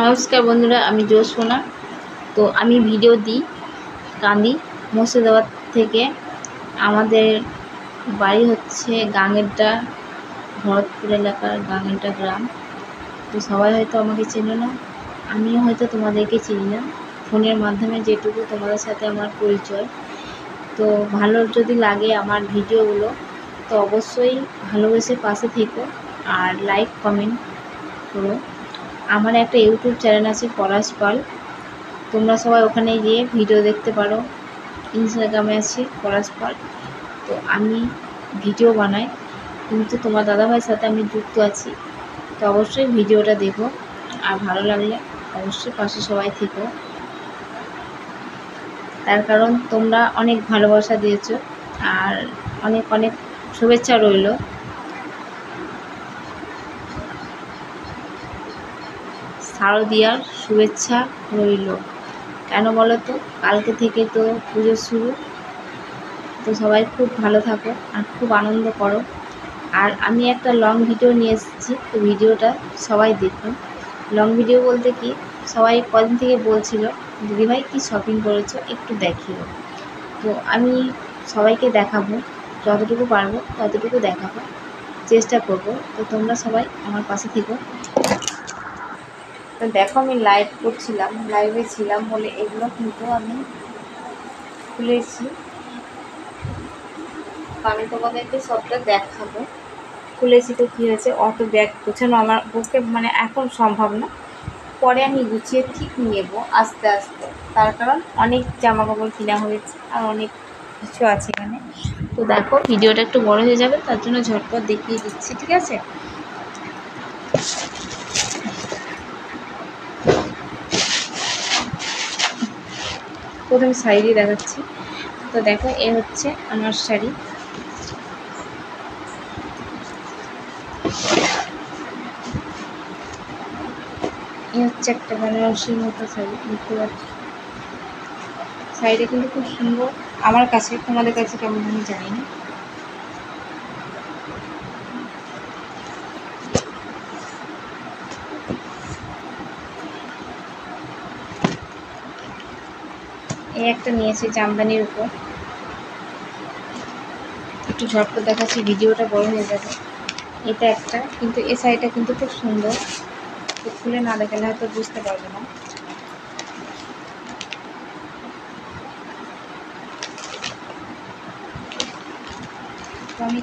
নমস্কার বন্ধুরা, আমি জোসোনা। তো আমি ভিডিও দিই কান্দি মুর্শিদাবাদ থেকে। আমাদের বাড়ি হচ্ছে গাঙ্গেরটা, ভরতপুর এলাকার গাঙ্গেরটা গ্রাম। তো সবাই হয়তো আমাকে চেনে না, আমিও হয়তো তোমাদেরকে চিনি না, ফোনের মাধ্যমে যেটুকু তোমাদের সাথে আমার পরিচয়। তো ভালো যদি লাগে আমার ভিডিওগুলো তো অবশ্যই ভালোবেসে পাশে থেকো আর লাইক কমেন্ট করো। আমার একটা ইউটিউব চ্যানেল আছে পলাশ পাল, তোমরা সবাই ওখানে গিয়ে ভিডিও দেখতে পারো। ইনস্টাগ্রামে আছে পলাশ পাল। তো আমি ভিডিও বানাই, কিন্তু তোমার দাদাভাইয়ের সাথে আমি যুক্ত আছি। তো অবশ্যই ভিডিওটা দেখো, আর ভালো লাগলে অবশ্যই পাশে সবাই থেকো। তার কারণ তোমরা অনেক ভালোবাসা দিয়েছো, আর অনেক অনেক শুভেচ্ছা রইল। শারদিয়ার শুভেচ্ছা রইল। কেন বলো তো, কালকে থেকে তো পুজো শুরু। তো সবাই খুব ভালো থাকো আর খুব আনন্দ করো। আর আমি একটা লং ভিডিও নিয়ে এসেছি, তো ভিডিওটা সবাই দেখুন। লং ভিডিও বলতে কি, সবাই কদিন থেকে বলছিল দিদিভাই কী শপিং করেছো একটু দেখিও। তো আমি সবাইকে দেখাবো, যতটুকু পারবো ততটুকু দেখাবো, চেষ্টা করবো। তো তোমরা সবাই আমার পাশে থেকো। তো দেখো, আমি লাইভ করছিলাম, লাইভে ছিলাম বলে এগুলো কিন্তু আমি খুলেছি। আমি তোমাদেরকে সবটা দেখাবো। খুলেছি তো কী হয়েছে, অত ব্যাগ গোছানো আমার পক্ষে মানে এখন সম্ভব না। পরে আমি গুছিয়ে ঠিক নেব আস্তে আস্তে, তার কারণ অনেক জামা কাপড় কেনা হয়েছে আর অনেক কিছু আছে এখানে। তো দেখো, ভিডিওটা একটু বড় হয়ে যাবে, তার জন্য ঝটপট দেখিয়ে দিচ্ছি, ঠিক আছে? প্রথমে শাড়ি দেখাচ্ছি। তো দেখো, এ হচ্ছে আমার শাড়ি। এ হচ্ছে একটা বেনারসির মতো শাড়ি, দেখতে পাচ্ছি। শাড়িটা কিন্তু খুব সুন্দর আমার কাছে, তোমাদের কাছে কেমন আমি জানি না। এই একটা নিয়েছি জামদানির উপর, একটু ঝটপট দেখাচ্ছি, ভিডিওটা বড় হয়ে যাবে। এটা একটা, কিন্তু এই শাড়িটা কিন্তু খুব সুন্দর, তো খুলে না দেখালে হয়তো বুঝতে পারবে না। তো আমি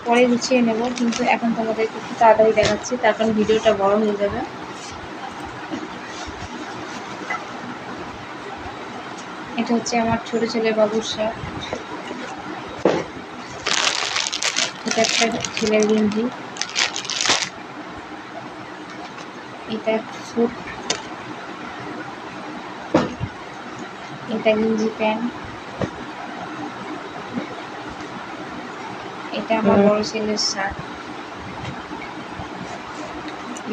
পরে গুছিয়ে নেব, কিন্তু এখন তোমাদেরকে একটু তাড়াতাড়ি দেখাচ্ছি, তার কারণ ভিডিওটা বড় হয়ে যাবে। এটা হচ্ছে আমার ছোট ছেলে বাবুর শার্ট। এটা একটা ছেলের গেঞ্জি। এটা একটা স্যুট। এটা গেঞ্জি প্যান্ট। এটা আমার বড় ছেলের শার্ট।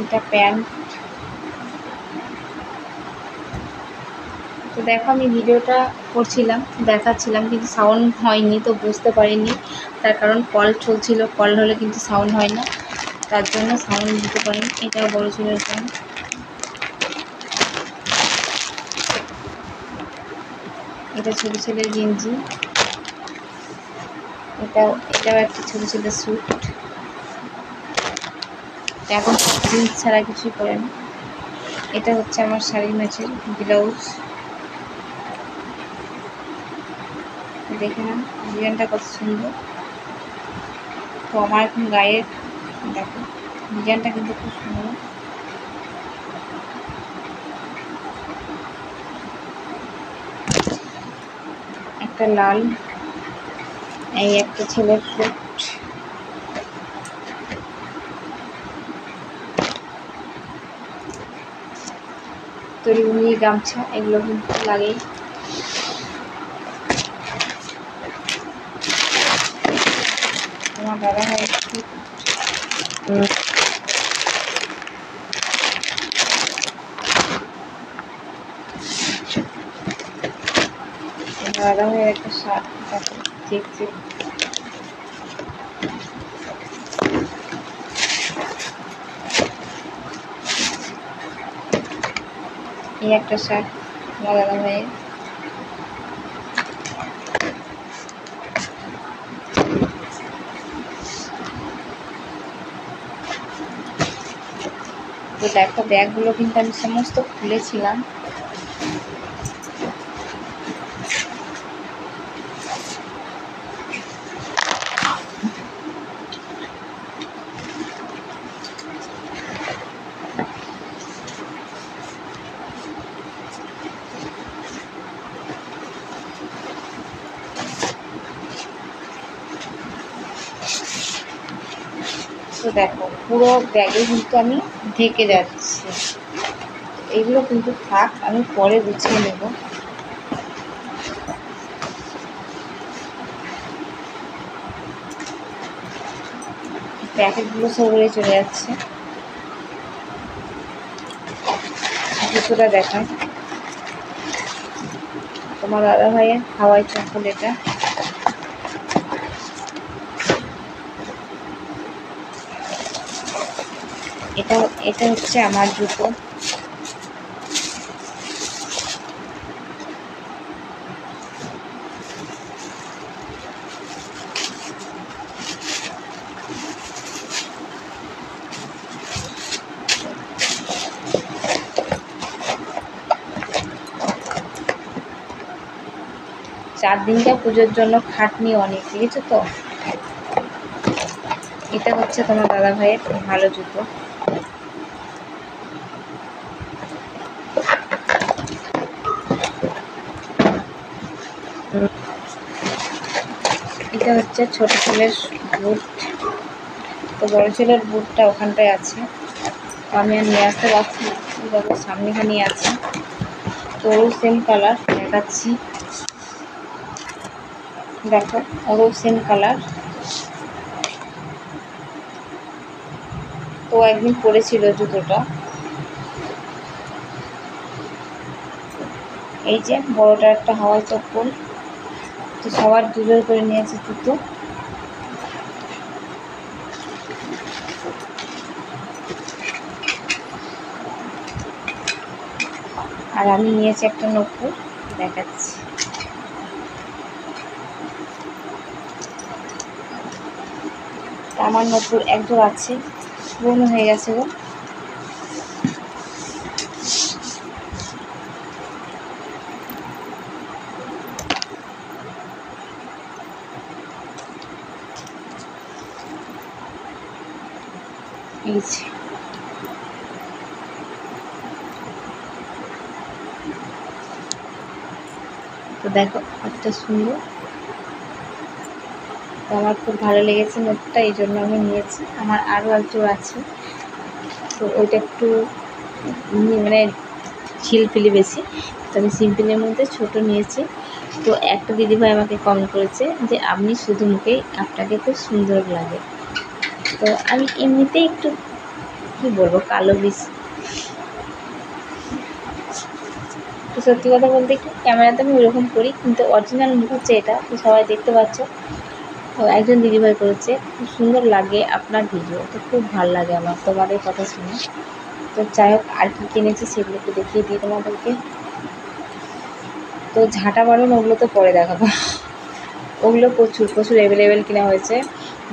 এটা প্যান্ট। তো দেখো, আমি ভিডিওটা করছিলাম, দেখাচ্ছিলাম, কিন্তু সাউন্ড হয়নি, তো বুঝতে পারিনি। তার কারণ কল চলছিল, কল হলে কিন্তু সাউন্ড হয় না, তার জন্য সাউন্ড দিতে পারিনি। এটাও বড় ছেলের প্যান্ট। এটা ছোট ছেলের গেঞ্জি। এটাও একটা ছোট ছেলের স্যুট। এখন জিন্স ছাড়া কিছুই পরে না। এটা হচ্ছে আমার শাড়ি ম্যাচের ব্লাউজ। দেখে না ডিজাইনটা কত সুন্দর। তো আমার এখন গায়ের দেখো ডিজাইনটা কিন্তু খুব সুন্দর। একটা লাল, এই একটা ছেলের স্যুট। তরিগুনি গামছা, এগুলো কিন্তু লাগেই। আমার দাদা হয় দাদা হয় একটা শার্ট, চেক চেক। এই একটা শার্ট আমার দাদা ভাইয়ের। তো দেখো ব্যাগগুলো কিন্তু আমি সমস্ত খুলেছিলাম। তো দেখো পুরো ব্যাগে কিন্তু আমি ঢেকে যাচ্ছি। এগুলো কিন্তু থাক, আমি পরে গুছিয়ে নেব। প্যাকেটগুলো সব উড়ে চলে যাচ্ছে। জুতোটা দেখায় তোমার দাদা ভাইয়ের হাওয়াই চপ্পল। এটা হচ্ছে আমার জুতো। চার দিনটা পুজোর জন্য খাটনি অনেক, বুঝেছো তো। এটা হচ্ছে তোমার দাদা ভাইয়ের ভালো জুতো। এটা হচ্ছে ছোট ছেলের বুট। তো বড় ছেলের বুটটা ওখানটায় আছে, আমি আর নিয়ে আসতে পারছি না। দেখো সামনেখানে আছে, তো ওরও সেম কালার দেখাচ্ছি। দেখো ওরও সেম কালার। তো একদিন পরেছিল জুতোটা। এই যে বড়টা একটা হাওয়াই চপ্পল। তো সবার দুজোর করে নিয়েছে জুতো। আর আমি নিয়েছি একটা নপুর, দেখাচ্ছি। আমার নপুর একজোড় আছে, পুরনো হয়ে গেছে গো। এই যে তো দেখো একটা সুন্দর। তো আমার খুব ভালো লেগেছে নোটটা, এই জন্য আমি নিয়েছি। আমার আরও একজোড় আছে, তো ওইটা একটু মানে ছিলফিলি বেশি, তো আমি সিম্পলের মধ্যে ছোট নিয়েছি। তো একটা দিদিভাই আমাকে কমেন্ট করেছে যে আপনি শুধু মুখেই আপনাকে খুব সুন্দর লাগে। তো আমি এমনিতেই একটু কী বলবো কালো বেশি। তো সত্যি কথা বলতে কি, ক্যামেরাতে আমি ওরকম করি, কিন্তু অরিজিনাল মুখ হচ্ছে এটা। তো সবাই দেখতে পাচ্ছ। তো একজন দিদিভাই করেছে খুব সুন্দর লাগে আপনার ভিডিও। তো খুব ভালো লাগে আমার তোমাদের কথা শুনে। তো যাই হোক, আর কী কিনেছি সেগুলো একটু দেখিয়ে দিই তোমাদেরকে। তো ঝাঁটা বারুন ওগুলো তো পরে দেখাবো। ওগুলো প্রচুর প্রচুর অ্যাভেলেবেল কেনা হয়েছে।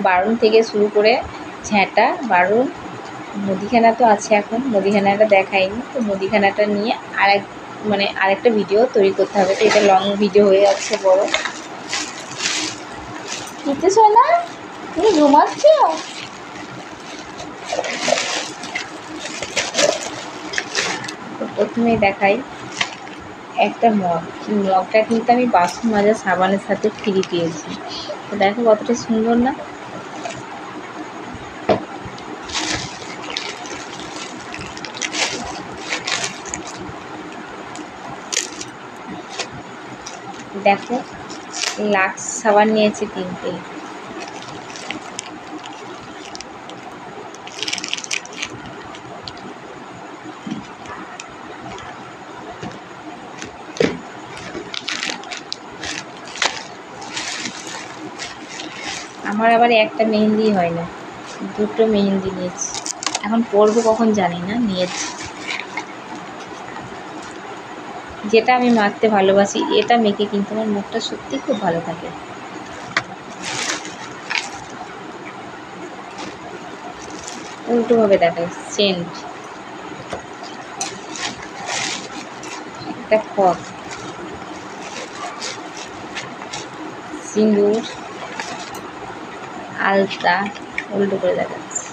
বারুন থেকে শুরু করে ঝ্যাঁটা বারুন, মুদিখানা তো আছে এখন, মুদিখানাটা দেখাইনি। তো মুদিখানাটা নিয়ে আরেকটা ভিডিও তৈরি করতে হবে। তো এটা লং ভিডিও হয়ে যাচ্ছে বড়। কিতে সোনা তুমি ঘুমাচ্ছ? তো প্রথমেই দেখাই একটা মগটা কিন্তু আমি বাসন মাজা সাবানের সাথে ফ্রি পেয়েছি। তো দেখো কতটা সুন্দর না। দেখো লাক্স সাবান নিয়েছি 3টে। আমার আবার একটা মেহেন্দি হয় না, 2টো মেহেন্দি নিয়েছি। এখন পরবো কখন জানি না, নিয়েছি। যেটা আমি মাখতে ভালোবাসি, এটা মেখে কিন্তু আমার মুখটা সত্যি খুব ভালো থাকে। উল্টোভাবে দেখাই, সেন্ট, একটা ফগ, সিঁদুর, আলতা, উল্টো করে দেখাচ্ছি।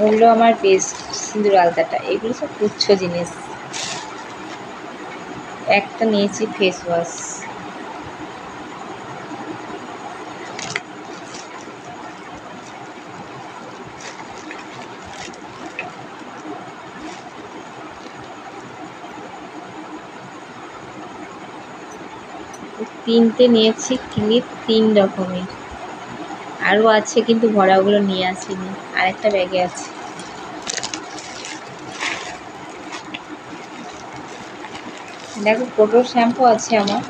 ওগুলো আমার বেস্ট, সিঁদুর, আলতাটা, এগুলো সব তুচ্ছ জিনিস। একটা নিয়েছি ফেস ওয়াশ, তিনটে নিয়েছি ক্লিপ, 3 রকমের, আরও আছে কিন্তু ভরাগুলো নিয়ে আসিনি, আর একটা ব্যাগে আছে। দেখো কোটোর শ্যাম্পু আছে আমার,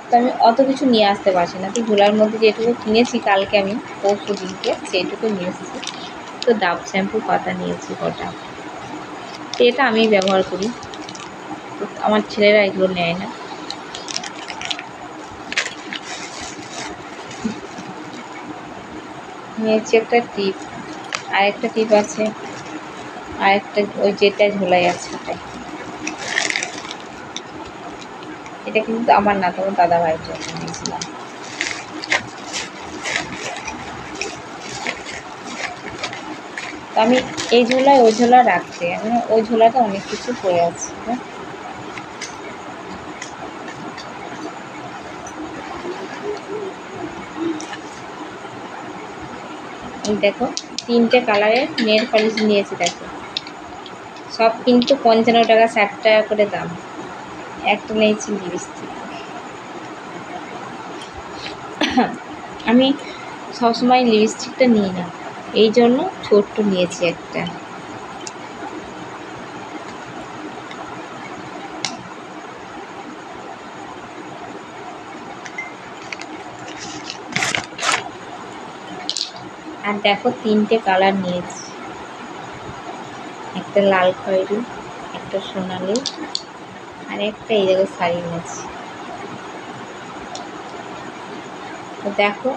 তো আমি অত কিছু নিয়ে আসতে পারছি না, তো ঝোলার মধ্যে যেটুকু কিনেছি কালকে আমি পরশু দিনকে সেইটুকু নিয়ে এসেছি। তো ডাব শ্যাম্পু পাতা নিয়েছি কটা, তো এটা আমি ব্যবহার করি, তো আমার ছেলেরা এগুলো নেয় না। নিয়েছি একটা টিপ, আর একটা টিপ আছে, আর একটা ওই যেটা ঝোলাই আছে ওটাই। এটা কিন্তু আমার না, তোমার দাদা ভাইয়ের জন্য নিয়েছিলাম। আমি এই ঝোলায় ওই ঝোলা রাখতে, আমি ওই ঝোলাটা অনেক কিছু পড়ে আছে। দেখো 3টে কালারের নেল পলিশ নিয়েছি, দেখো সব কিন্তু 55 টাকা 60 টাকা করে দাম। একটা নিয়েছি লিপস্টিক, আমি সবসময় লিপস্টিকটা নিই না, এই জন্য ছোট্ট নিয়েছি একটা। আর দেখো 3টে কালার নিয়েছি, একটা লাল খয়েরি, একটা সোনালি, আর একটা এই জায়গায় শাড়ি নিয়েছি। তো দেখো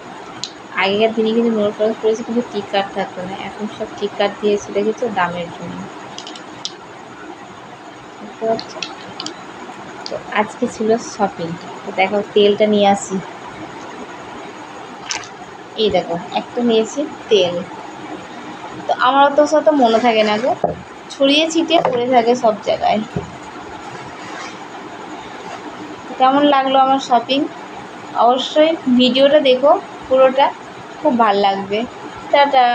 আগেকার দিনে কিন্তু নোট পাস করেছে কিন্তু টিক কার্ড থাকতো না, এখন সব টিক কার্ড দিয়েছে, দেখেছো, দামের জন্য। বুঝতে পারছো? তো আজকে ছিল শপিং, তো দেখো তেলটা নিয়ে আসি, এই দেখো একটা নিয়েছি তেল। তো আমারও তো সাথে মনে থাকে না গো, ছড়িয়ে ছিটিয়ে পড়ে থাকে সব জায়গায়। কেমন লাগলো আমার শপিং? অবশ্যই ভিডিওটা দেখো পুরোটা, খুব ভালো লাগবে। টাটা।